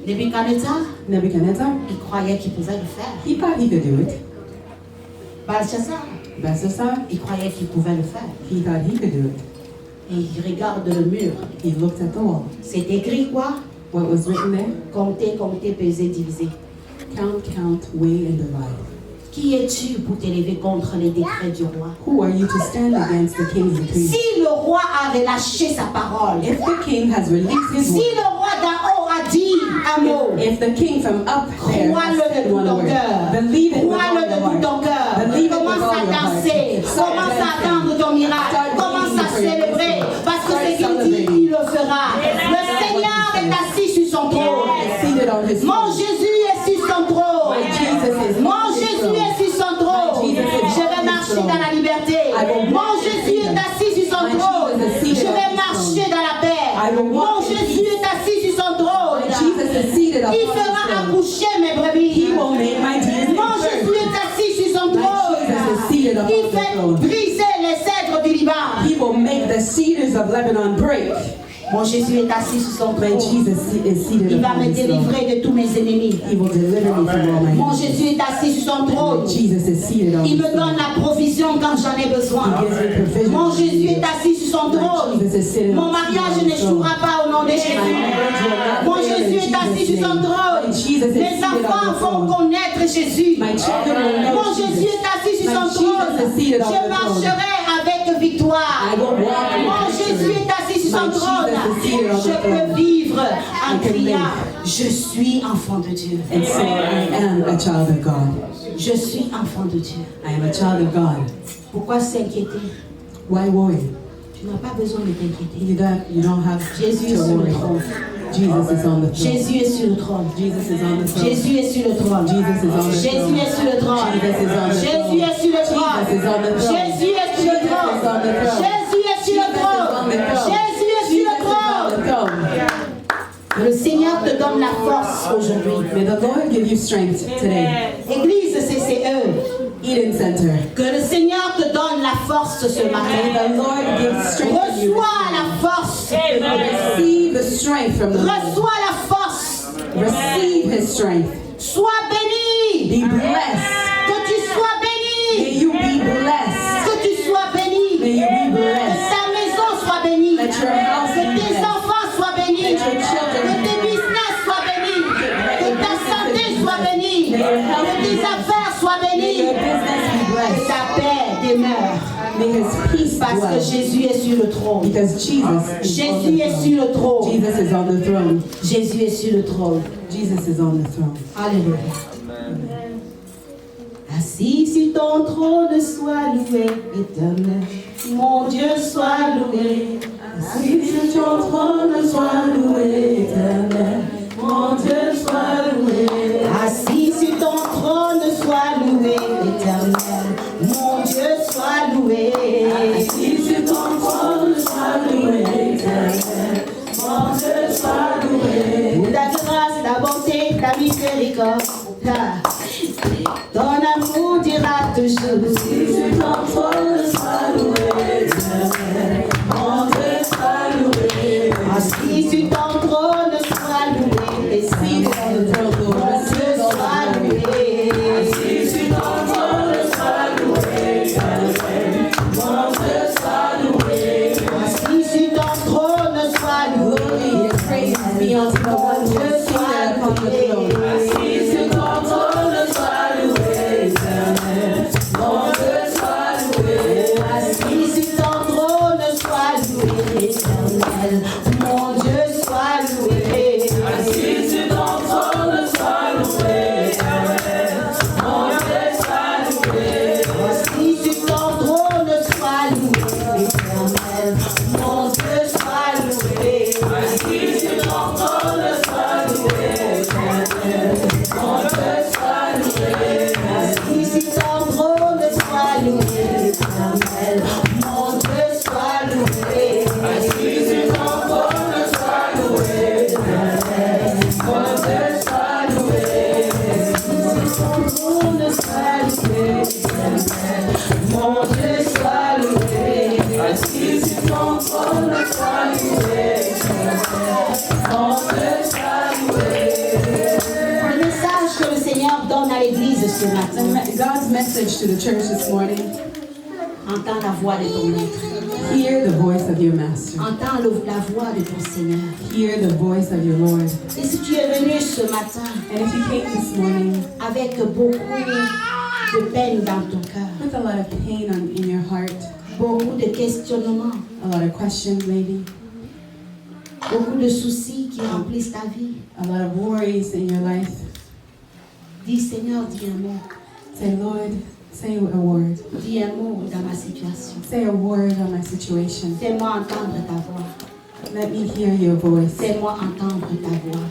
Nebuchadnezzar, Nebuchadnezzar? il croyait qu'il pouvait le faire. He thought he could do it. Belshazzar, Belshazzar? il croyait qu'il pouvait le faire. He thought he could do it. Et il regarde le mur. He looked at the wall. C'est écrit quoi? What was written there? Compter, compter, peser, diviser. Count, count, weigh, and divide. Qui es-tu pour t'élever contre les décrets du roi? Who are you to stand against the king's decree? Si le roi a relâché sa parole, If the king has released his si word, le roi d'en haut a dit un mot, if the king from up there has crois-le said de tout one ton word, cœur. believe it with all Crois-le de your tout ton heart. cœur. Believe it with Commence all à your heart. danser. Start Commence à dancing. attendre ton miracle. Start Commence à believing for your célébrer. miracle. Parce que Start ce qu'il dit, celebrating. il le fera. Le Seigneur est assis sur son trône. Seated on his Mon throne. Jésus est sur son trône. My Jesus is Mon on his Jésus throne. est sur son trône. My Jesus is Je on vais his marcher throne. dans la liberté. I will Mon walk in Jésus est freedom. assis sur son My trône. Jesus is seated Je on vais his marcher throne. dans la paix. I will Mon walk in Jésus peace. est assis sur son trône. My Jesus is seated Il upon fera his throne. accoucher mes brebis. He will make my deeds Mon Jésus birth. est assis sur son My trône. Jesus is seated upon Il the fait throne. briser les cèdres du Liban. He will make the cedars of Lebanon break. Mon Jésus est assis sur son My trône. Jesus is seated Il va upon me his throne. délivrer de tous mes ennemis. He will deliver me from all my Mon enemies. Jésus est assis sur son trône. Jesus is seated on Il his me donne throne. la provision quand j'en ai besoin. He gives me provision. Mon Jésus est assis sur son My trône. Jesus is sitting Mon on mariage his throne. n'échouera pas au nom de Jésus. Mon Jésus est assis sur son trône. Les enfants vont connaître Jésus. My children will know Mon Jésus est assis sur son My trône. Jesus is seated on Je the throne. marcherai avec victoire. I will walk in Mon Jésus victory. est assis sur son My trône. Jesus is seated on the Je peux throne. vivre en I can criant, live. je suis enfant de Dieu. And so I am a child of God. Je suis enfant de Dieu. I am a child of God. Pourquoi s'inquiéter? Why worry? Tu n'as pas besoin de t'inquiéter. You don't have Jésus est to sur le worry. trône. Jesus is on the throne. Jésus est sur le trône. Jesus is on the throne. Jésus est sur le trône. Jesus is on the Jésus throne. est sur le trône. Jesus is on the Jésus throne. est sur le trône. Jesus is on the throne. Jésus est sur le Jesus trône. is on the throne. Jésus est sur le trône. Jésus est sur le trône. Que le Seigneur te donne la force aujourd'hui. May the Lord give you strength today. Église CCE, Eden Center. que le Seigneur te donne la force ce May matin. the Lord give strength to you. Reçois la force. Receive the strength from the Lord. Reçois la force. Receive His strength. Sois béni. Be blessed. Que tu sois béni. May you be blessed. Que tu sois béni. May you be Que blessed. ta maison soit bénie. Let your house Que be tes blessed. enfants soient bénis. Let your children Que be tes business soient bénis. Que ta santé soit bénie. May your health Que be tes blessed. affaires soient May bénies. your business be Que blessed. ta paix demeure. May His peace Parce que dwell. Jésus est sur le trône. Because Jesus is on Jésus the est throne. sur le trône. Jesus is on the throne. Jésus est sur le trône. Jesus is on the throne. Alléluia. Assis sur ton trône, sois loué, éternel. Mon Dieu, sois loué. Assis sur ton trône, sois loué, éternel. Mon Dieu, sois loué. Assis sur ton trône, sois loué, éternel. Mon Dieu, sois loué. Assis sur ton trône, sois loué, éternel. Mon Dieu, sois loué. Pour ta grâce, ta bonté, ta miséricorde. Ton amour dira toujours. Assis sur ton trône, sois loué, éternel. Mon Dieu, sois loué. Assis sur ton trône, sois loué. Et si mon Dieu, sois loué. Assis sur ton trône, sois loué, éternel. Mon Dieu, sois loué. donne à l'église ce matin. God's message to the church this morning. Entends la voix de ton maître. Hear the voice of your master. Entends la voix de ton Seigneur. Hear the voice of your Lord. Et si tu es venu ce matin And if you came this morning avec beaucoup de peine dans ton cœur, with a lot of pain in your heart, beaucoup de questionnements, a lot of questions maybe, beaucoup de soucis qui remplissent ta vie, a lot of worries in your life, dis Seigneur, dis un mot. say, Lord, say a word. Dis un mot dans ma situation. Say a word on my situation. Fais-moi entendre ta voix. Let me hear your voice. Fais-moi entendre ta voix.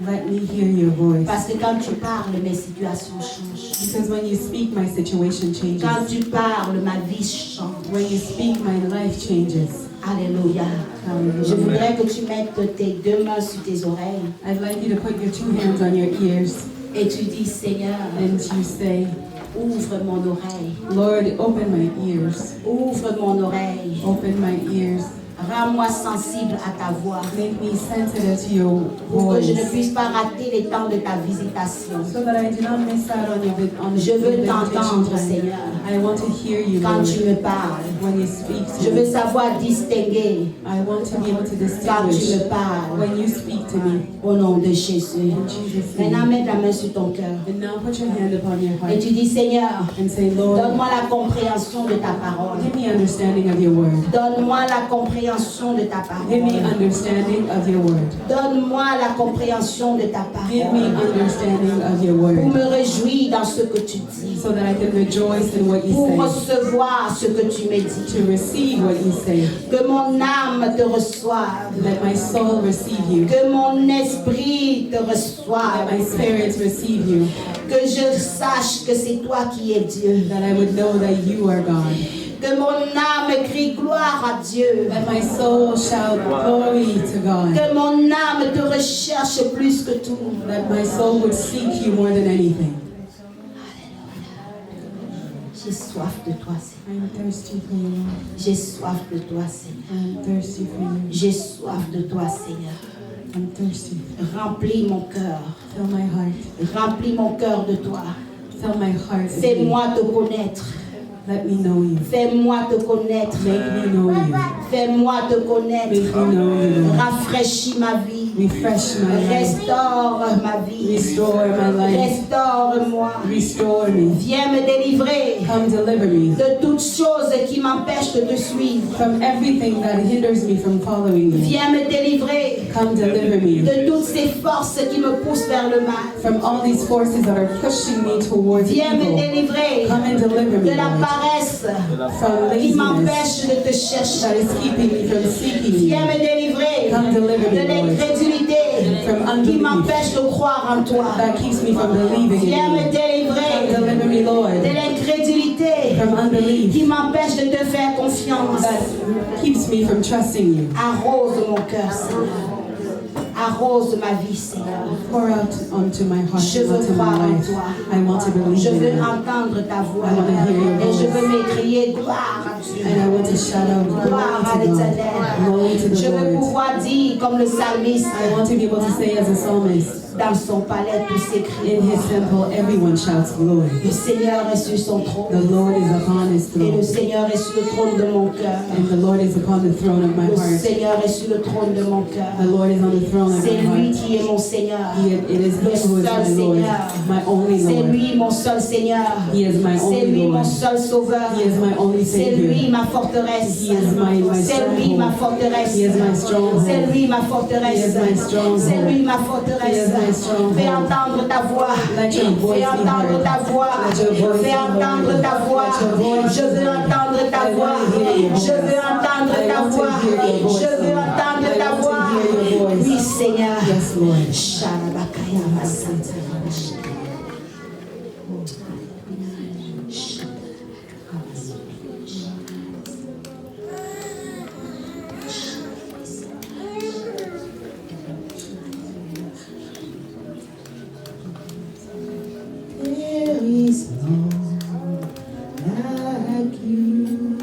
Let me hear your voice. Parce que quand tu parles, mes situations changent. Because when you speak, my situation changes. Quand tu parles, ma vie change. When you speak, my life changes. Alléluia. Je Hallelujah. voudrais que tu mettes tes deux mains sur tes oreilles I'd like you to put your two hands on your ears et tu dis, Seigneur, and you say, ouvre mon oreille. Lord, open my ears. Ouvre mon oreille. Open my ears. Rends-moi sensible à ta voix. Make me sensitive to your Pour que je ne voice. puisse pas rater les temps de ta visitation. So that I do not miss out on the Je veux invitation t'entendre, time. Seigneur. I want to hear you, Quand Lord, tu me parles, when you speak je to veux me. savoir distinguer I want to be able to quand tu distinguish me parles. when you speak to me. Au nom de Jésus. In Jesus' Maintenant, name. mets ta main sur ton cœur. And now put your hand upon your Et heart tu dis, Seigneur, and say, Lord, donne-moi la compréhension de ta parole. give me understanding of your word. Donne-moi la compréhension de ta Give me parole. understanding of your word. Donne-moi la compréhension de ta Give me parole. understanding of your Pour word. me réjouir dans ce que tu dis. So that I can rejoice in what you Pour say. recevoir ce que tu me dis. To receive what you say. Que mon âme te reçoive. Let my soul receive you. Que mon esprit te Let reçoive. my spirit receive you. Que je sache que c'est toi qui es Dieu. That I would know that you are God. Que mon âme crie gloire à Dieu. Let my soul shout glory to God. Que mon âme te recherche plus que tout. That my soul would seek you more than anything. J'ai soif de toi, Seigneur. I'm thirsty for you, Lord. J'ai soif de toi, Seigneur. I'm thirsty for you. J'ai soif de toi, Seigneur. I'm thirsty. Remplis mon cœur. Fill my heart. Remplis mon cœur de toi. Fill my heart with you. Fais-moi te connaître. Let me know you. Fais-moi te connaître. Make me know you. Fais-moi te Make connaître. me know you, Lord. Rafraîchis ma vie. Refresh my life. Restaure ma vie. Restore my life. Restaure-moi. Restore me. Viens me délivrer Come deliver me de toutes choses qui m'empêchent de te suivre. from everything that hinders me from following you. Viens me délivrer Come deliver me de toutes ces forces qui me poussent vers le mal. from all these forces that are pushing me towards Viens me evil. délivrer Come and deliver me, de la Lord, paresse from qui laziness m'empêche de te chercher. that is keeping me from seeking Viens you. me délivrer Come deliver de me, Lord, l'incrédulité from qui unbelief m'empêche de croire en toi. that keeps me from believing Viens in me you. Come délivrer deliver me, de Lord, l'incrédulité from unbelief qui m'empêche de te faire confiance. that keeps me from trusting you. Arrose mon cœur, Seigneur. Arrose ma vie, Seigneur. Pour out onto my heart Je and veux onto croire my en life. toi. I want to believe Je in veux you. entendre ta voix. I want to hear your Et je voice. veux m'écrier gloire à Dieu. And I want to shout out Gloire à glory to God. l'Éternel. Glory to Je the veux Lord. pouvoir dire comme le psalmiste, I want to be able to say as a psalmist, dans son palais tout s'écrie. in his temple everyone shouts glory. Le Seigneur est sur son trône. The Lord is upon his Et le throne. Seigneur est sur le trône de mon cœur. And the Lord is upon the throne of my Le heart. Seigneur est sur le trône de mon cœur. The Lord is on the throne of C'est my lui heart. qui est mon Seigneur. It is Le he who is seul my Lord, Seigneur. my only C'est Lord. lui mon seul Seigneur. He is my C'est only lui mon Lord. seul sauveur. He is my only C'est Savior. lui ma forteresse. He is my C'est lui ma stronghold. forteresse. He is my stronghold. C'est lui ma forteresse. He is my stronghold. C'est lui ma He forteresse. is my stronghold. Fais entendre ta voix. Let your voice Fais be entendre heard. ta voix. Let your voice Fais be entendre heard. ta voix. Let your voice Je veux entendre ta I voix. want to hear your Je veux voice. entendre I ta want to voix. hear your voice, Je veux Lord. entendre I ta want to voix. hear your voice. Oui, Seigneur. Yes, Lord. Sharabakaya Masanta. There is none like you.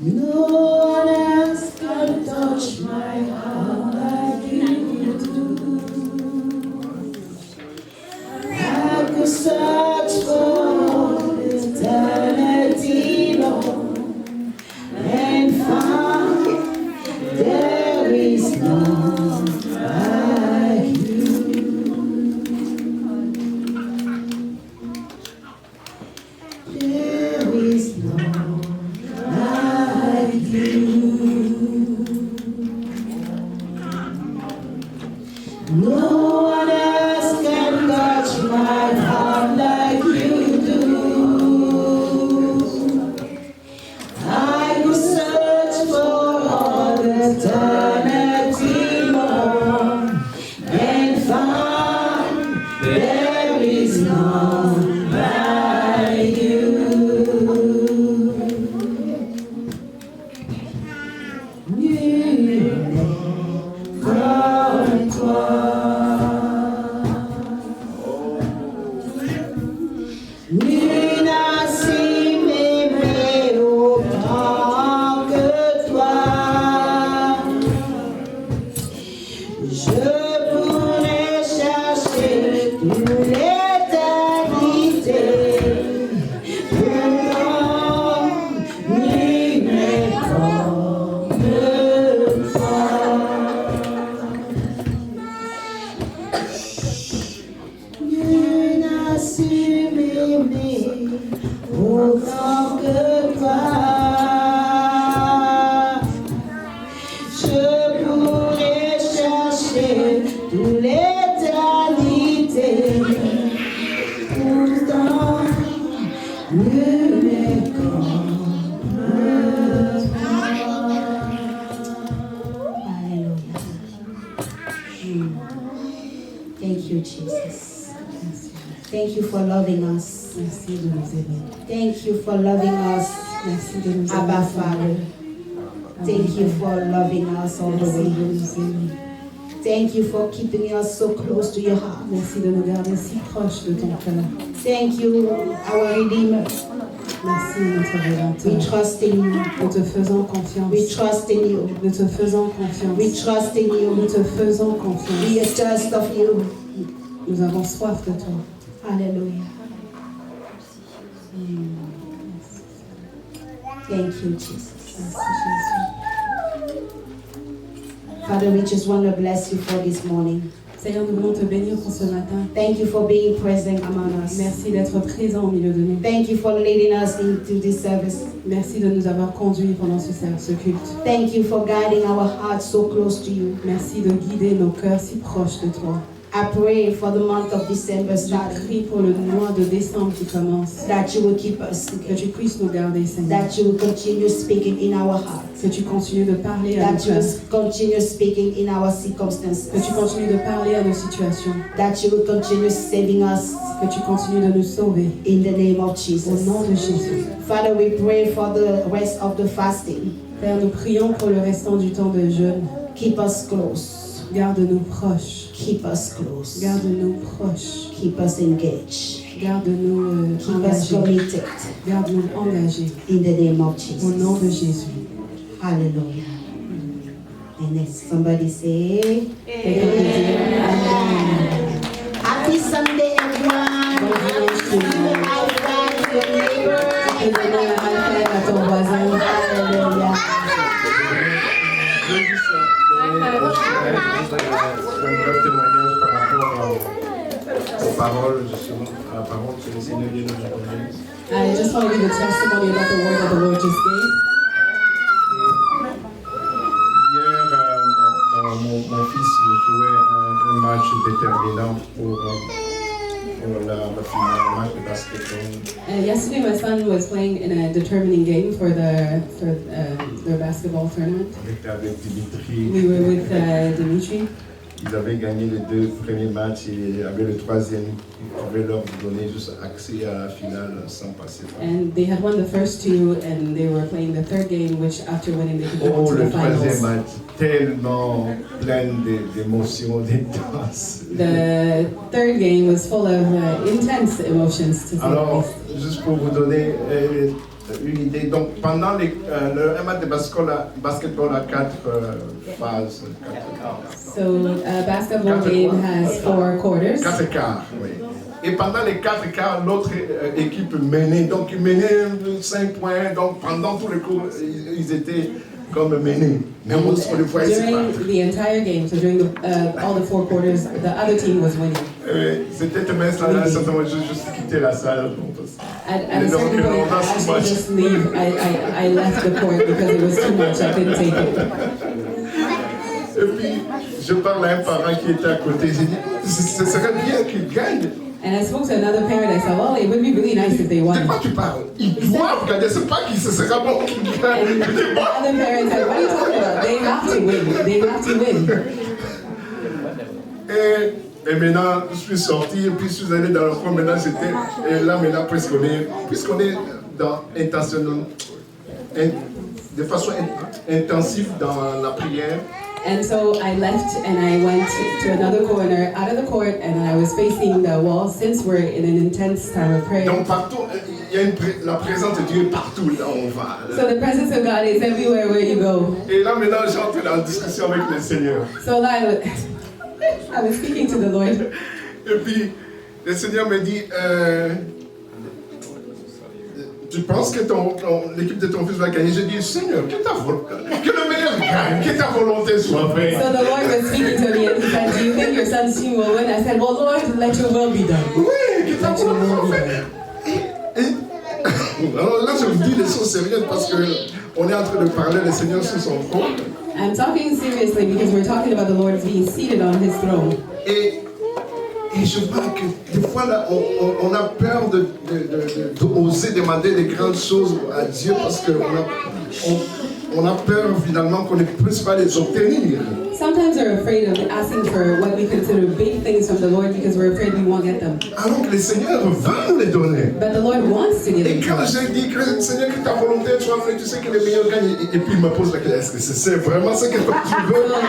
No one else can touch my heart like you do. will search for eternity, Lord, and find there is none like you. There is none like you. No one else can touch my heart like you do. I will search for all eternity, Lord, and find there is none like you. Comme toi, nul n'a si m'aimé autant que toi. Je pourrais chercher toute l'éternité, pourtant nul n'est comme toi. Nul n'a su m'aimer autant que toi. Je pourrais chercher toute l'éternité, pourtant nul n'est comme toi. Hallelujah. Thank you, Jesus. Thank you for loving us. Merci de nous aimer. Thank you for loving us, Merci de nous Abba aimer. Father. Thank you for loving us all the Merci de way. nous aimer. Thank you for keeping us so close to your heart. Merci de nous garder si proches de ton cœur. Thank you, our Redeemer. Merci notre We Rédempteur. trust in you. Nous te faisons We confiance. trust in you. Nous te faisons We confiance. trust in Nous you. te faisons We confiance. are thirst of you. Nous avons soif de toi. Hallelujah. Thank you, Jesus. Merci Jésus. Father, we just want to bless you for this morning. Seigneur, nous voulons te bénir pour ce matin. Thank you for being present among us. Merci d'être présent au milieu de nous. Thank you for leading us into this service. Merci de nous avoir conduits pendant ce culte. Thank you for guiding our hearts so close to you. Merci de guider nos cœurs si proches de toi. I pray for the month of December Je starting, prie pour le mois de décembre qui commence. that you will keep us, Que tu puisses nous garder, Seigneur. that you will continue speaking in our hearts, Que tu continues de parler à nos that you cœurs. will continue speaking in our circumstances, Que tu continues de parler à nos situations. that you will continue saving us Que tu continues de nous sauver. in the name of Au Jesus. nom de Jésus. Father, we pray for the rest of the fasting. Père, nous prions pour le restant du temps de jeûne. Keep us close. Garde-nous proches. Keep us close. Garde-nous proches. Keep us engaged. Garde-nous Keep us engagés. committed Garde-nous engagés. in the name of Au nom de Jesus. Jésus. Hallelujah. And next, somebody say, Quelqu'un peut dire Amen. Happy Sunday, everyone. Bon dimanche tout le monde. High five to your neighbor. Tu peux donner un high five à ton voisin. Hallelujah. Je veux juste donner un bref témoignage par rapport aux paroles, justement, à la parole que le Seigneur vient de nous donner. I just want to give a testimony about the word that the Lord just gave. Hier, mon fils jouait un match déterminant pour la finale, un match de basketball. Yesterday, my son was playing in a determining game for their basketball tournament. Avec Dimitri. We were with Dimitri. Ils avaient gagné les deux premiers matchs et avec le troisième, ils pouvaient leur donner juste accès à la finale sans passer par. And they had won the first two, and they were playing the third game, which after winning they could go on Oh, to le the troisième finals. match, tellement plein d'émotions, d'intenses. The third game was full of intense emotions, to say the Alors, least. juste pour vous donner une idée, donc pendant un match de basketball à 4 phases, So a basketball game has 4 quarters. 4 quarts, oui. Et pendant les 4 quarts, l'autre équipe menait. Donc ils menaient 5 points. Donc pendant tout le cours, ils étaient comme menés. Mais on le voyait pas. During the entire game, so during all the 4 quarters, the other team was winning. C'était mince là, à un certain moment, je juste quitté la salle. At a certain point, I actually just leave. I left the court because it was too much. I couldn't take it. Et puis, je parle à un parent qui était à côté. J'ai dit, ce serait bien qu'ils gagnent. And I spoke to another parent. I said, well, it would be really nice if they won. De quoi tu parles? Ils doivent gagner. C'est pas qu'ils se sera bon qu'ils gagnent. And the other parent said, what are you talking about? They have to win. They have to win. Et maintenant, je suis sorti et puis je suis allé dans le coin. Maintenant, j'étais. Et là, maintenant, puisqu'on est dans intentionnel, de façon intensive dans la prière. And so I left and I went to another corner, out of the court, and I was facing the wall since we're in an intense time of prayer. Donc partout, il y a la présence de Dieu est partout là où on va. So the presence of God is everywhere where you go. Et là maintenant, j'entre dans la discussion avec le Seigneur. So I was speaking to the Lord. Et puis, le Seigneur me dit, tu penses que l'équipe de ton fils va gagner? J'ai dit, Seigneur, que le meilleur gagne, que ta volonté soit faite. So the Lord was speaking to me and he said, do you think your son's team will win? I said, well, Lord, let your will be done. Oui, que ta Let your volonté will soit be faite. done. Alors là, je vous dis des choses sérieuses parce qu'on est en train de parler le Seigneur sur son trône. I'm talking seriously because we're talking about the Lord being seated on his throne. Et je vois que des fois, là, on a peur d'oser demander des grandes choses à Dieu parce qu'on a peur finalement qu'on ne puisse pas les obtenir. Sometimes we're afraid of asking for what we consider big things from the Lord because we're afraid we won't get them. Alors que le Seigneur veut nous les donner. But the Lord wants to give Et them to quand us. j'ai dit que Seigneur, que ta volonté soit faite, tu sais que les meilleurs gagnent. Et puis il me pose la question, est-ce que c'est vraiment ce que tu veux? So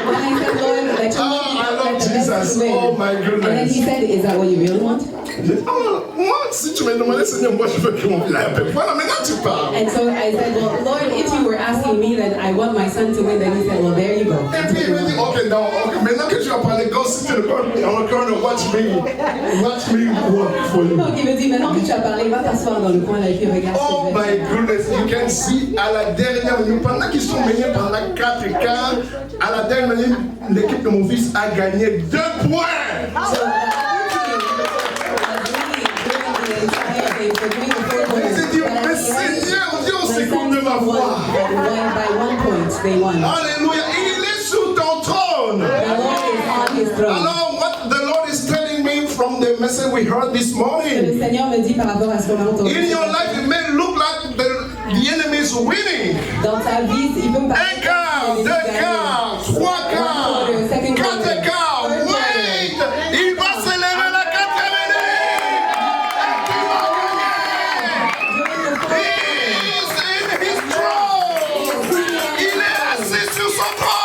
when I said, Lord, let your will be I done, love let the best Jesus. win. Oh my And then goodness. he said, is that what you really want? J'ai dit, moi, si tu me demandais, Seigneur, moi je veux que mon fils aille. Voilà, maintenant tu parles. And so I said, well, Lord, if you were asking me that I want my son to win, then he said, well, there you go. Et puis il me dit, ok, non, ok, maintenant que tu as parlé, go sit in the corner, watch me work for you. Donc il me dit, maintenant que tu as parlé, va t'asseoir dans le coin là et puis regarde ce Oh que je vais my goodness, you can see à la dernière minute, pendant qu'ils sont menés pendant 4 quarts, à la dernière minute, l'équipe de mon fils a gagné 2 points. So J'ai dit, mais Seigneur, Dieu, on s'écoute de ma voix. By 1 point, they won. Alléluia, il est sur ton trône. The Lord is on his throne. Alors, what the Lord is telling me from the message we heard this morning, Le Seigneur me dit par rapport à ce qu'on a entendu. in your life, it may look like the enemy is winning. Dans ta vie, il peut me 1 quart, 2 quarts, 3 quarts, 4 quarts. Wait! Il va se lever la 4e année. Et tu vas gagner. He is in his throne. Il est assis sur son trône.